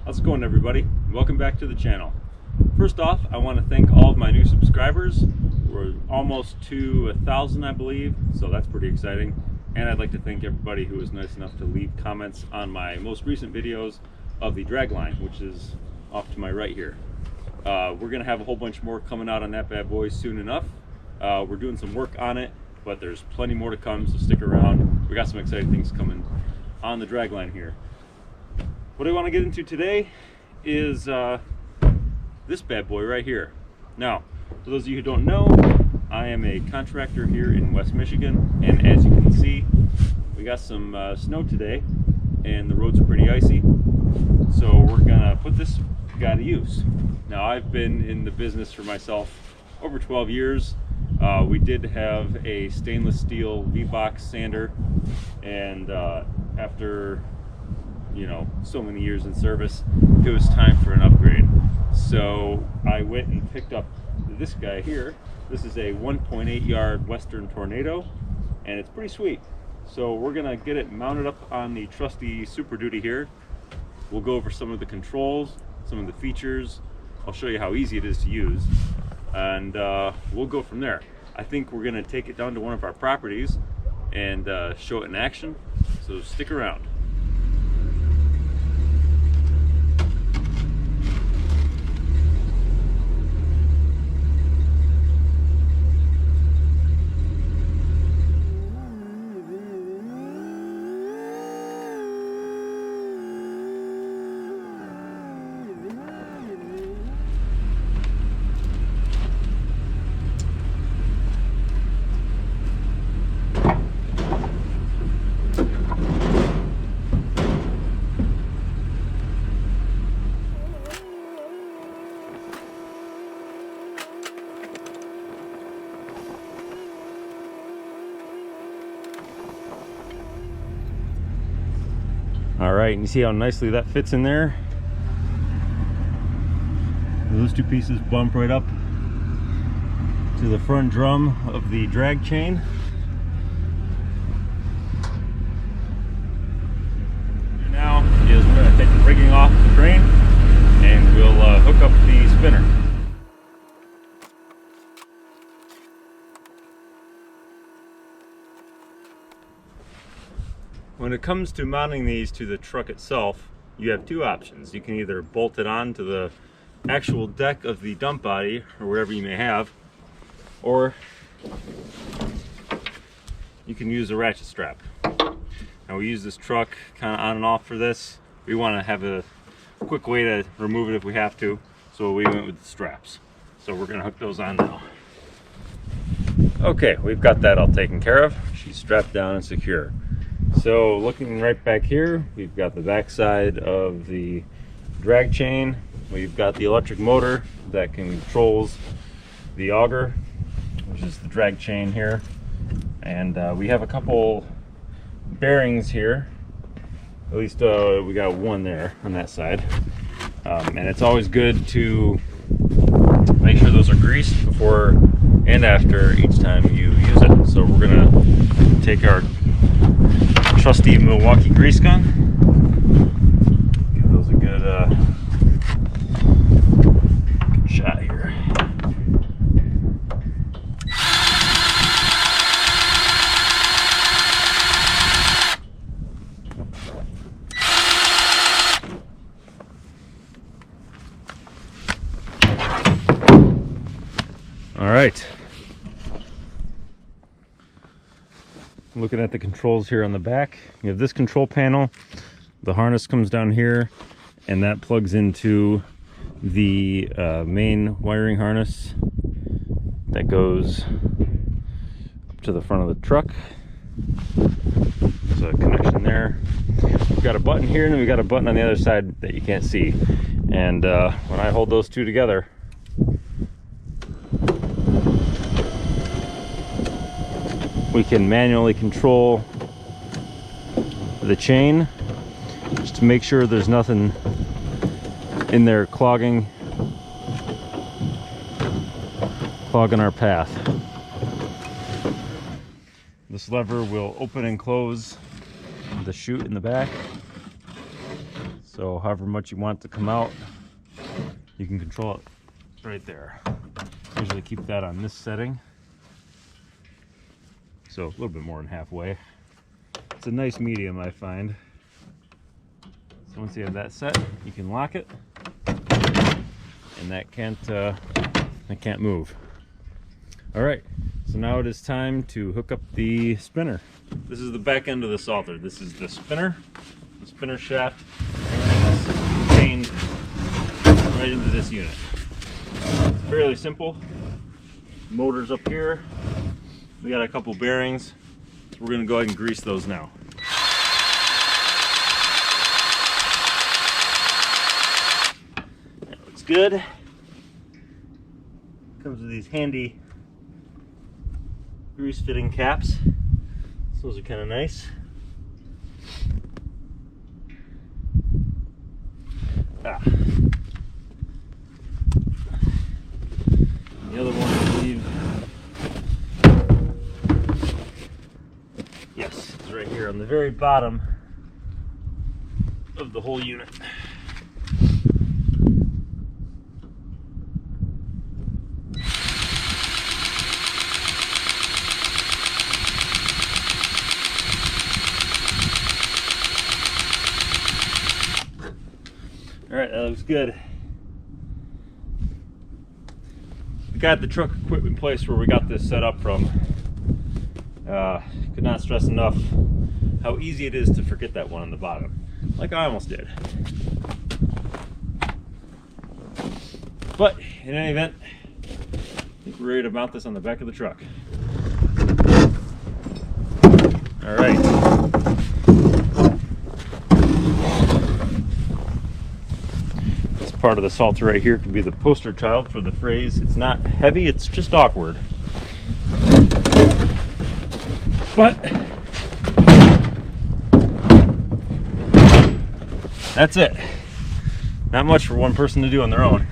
How's it going, everybody? Welcome back to the channel. First off, I want to thank all of my new subscribers. We're almost to 1,000, I believe, so that's pretty exciting. And I'd like to thank everybody who was nice enough to leave comments on my most recent videos of the drag line, which is off to my right here. We're going to have a whole bunch more coming out on that bad boy soon enough. We're doing some work on it, but there's plenty more to come, so stick around. We got some exciting things coming on the drag line here. What I want to get into today is this bad boy right here. Now, for those of you who don't know, I am a contractor here in West Michigan, and as you can see, we got some snow today, and the roads are pretty icy, so we're gonna put this guy to use. Now, I've been in the business for myself over 12 years. We did have a stainless steel V-box sander, and after so many years in service, it was time for an upgrade. So I went and picked up this guy here. This is a 1.8 yard Western Tornado, and it's pretty sweet. So we're gonna get it mounted up on the trusty Super Duty here. We'll go over some of the controls, some of the features. I'll show you how easy it is to use, and we'll go from there. I think we're gonna take it down to one of our properties and show it in action, so stick around. All right, and you see how nicely that fits in there? Those two pieces bump right up to the front drum of the drag chain. Now is we're going to take the rigging off the crane and we'll hook up the spinner. When it comes to mounting these to the truck itself, you have two options. You can either bolt it on to the actual deck of the dump body or wherever you may have, or you can use a ratchet strap. Now, we use this truck kind of on and off for this. We want to have a quick way to remove it if we have to, so we went with the straps. So we're going to hook those on now. Okay, we've got that all taken care of. She's strapped down and secure. So looking right back here, we've got the back side of the drag chain. We've got the electric motor that controls the auger, which is the drag chain here. And we have a couple bearings here. At least we got one there on that side. And it's always good to make sure those are greased before and after each time you use it. So we're gonna take our trusty Milwaukee grease gun. Give those a good shot here. All right. Looking at the controls here on the back, you have this control panel. The harness comes down here, and that plugs into the main wiring harness that goes up to the front of the truck. There's a connection there. We've got a button here, and then we got a button on the other side that you can't see. And when I hold those two together, we can manually control the chain just to make sure there's nothing in there clogging our path. This lever will open and close the chute in the back. So however much you want to come out, you can control it right there. Usually keep that on this setting. So a little bit more than halfway. It's a nice medium, I find. So once you have that set, you can lock it, and that can't move. All right, so now it is time to hook up the spinner. This is the back end of the salter. This is the spinner shaft. Everything is contained right into this unit. It's fairly simple. Motors up here. We got a couple bearings. So we're going to go ahead and grease those now. That looks good. Comes with these handy grease fitting caps. So those are kind of nice. The other one, I believe, yes, it's right here on the very bottom of the whole unit. All right, that looks good. We got the truck equipment place where we got this set up from. Could not stress enough how easy it is to forget that one on the bottom, like I almost did. But in any event, I think we're ready to mount this on the back of the truck. All right. Part of the salter right here could be the poster child for the phrase, it's not heavy, it's just awkward. But that's it. Not much for one person to do on their own.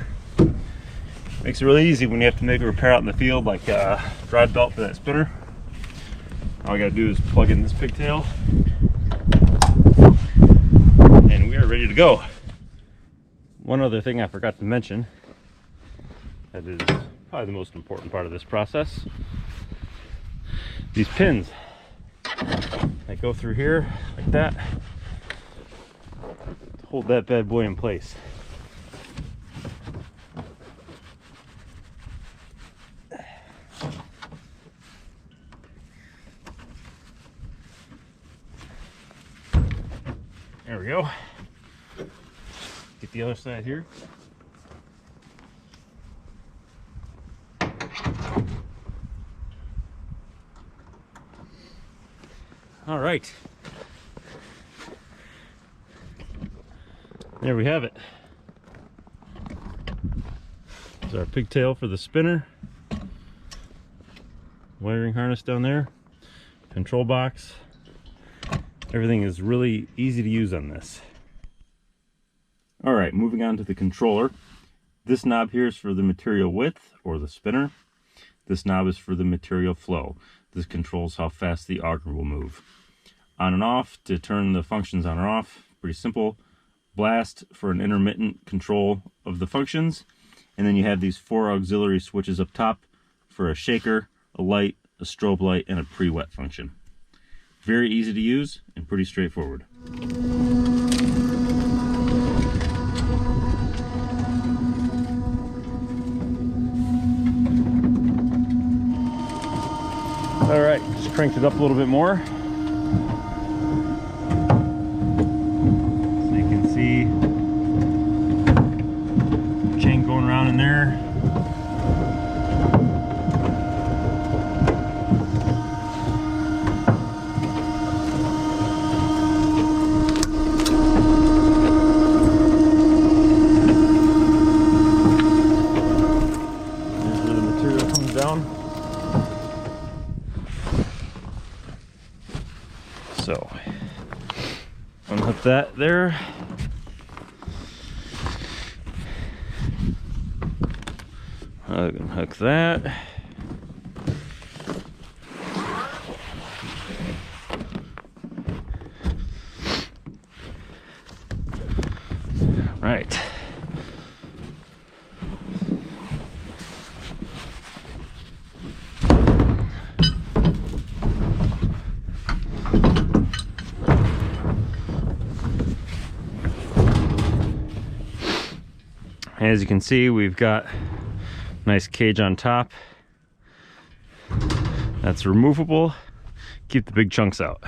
Makes it really easy when you have to make a repair out in the field, like a drive belt for that spinner. All I gotta do is plug in this pigtail and we are ready to go. One other thing I forgot to mention, that is probably the most important part of this process. These pins, they go through here like that to hold that bad boy in place. There we go. Get the other side here. All right. There we have it. There's our pigtail for the spinner. Wiring harness down there. Control box. Everything is really easy to use on this. All right, moving on to the controller. This knob here is for the material width, or the spinner. This knob is for the material flow. This controls how fast the auger will move. On and off, to turn the functions on or off, pretty simple. Blast for an intermittent control of the functions. And then you have these 4 auxiliary switches up top for a shaker, a light, a strobe light, and a pre-wet function. Very easy to use and pretty straightforward. All right, just cranked it up a little bit more. So you can see chain going around in there. There's where the material comes down. So, unhook that there. Unhook that. Right. As you can see, we've got a nice cage on top. That's removable. Keep the big chunks out.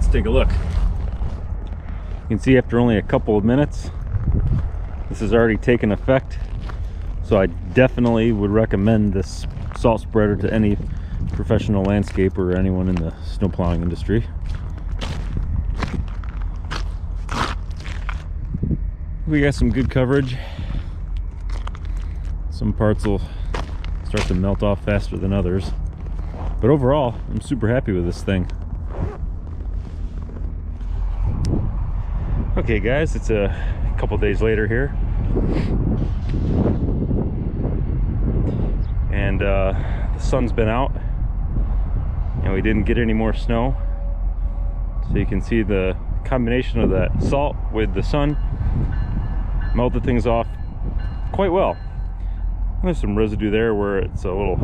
let's take a look. You can see after only a couple of minutes, this has already taken effect. So I definitely would recommend this salt spreader to any professional landscaper or anyone in the snow plowing industry. We got some good coverage. Some parts will start to melt off faster than others, but overall I'm super happy with this thing. Okay guys, it's a couple days later here, and the sun's been out and we didn't get any more snow, so you can see the combination of that salt with the sun melted things off quite well. There's some residue there where it's a little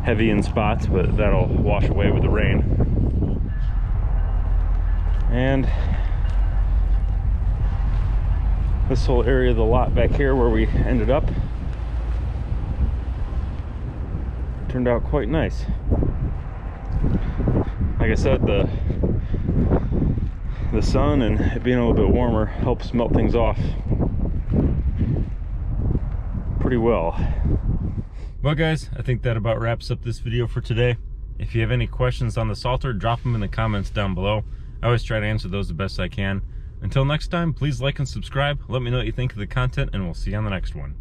heavy in spots, but that'll wash away with the rain. And this whole area of the lot back here where we ended up turned out quite nice. Like I said, the sun and it being a little bit warmer helps melt things off pretty well. Well guys, I think that about wraps up this video for today. If you have any questions on the salter, drop them in the comments down below. I always try to answer those the best I can. Until next time, please like and subscribe. Let me know what you think of the content, and we'll see you on the next one.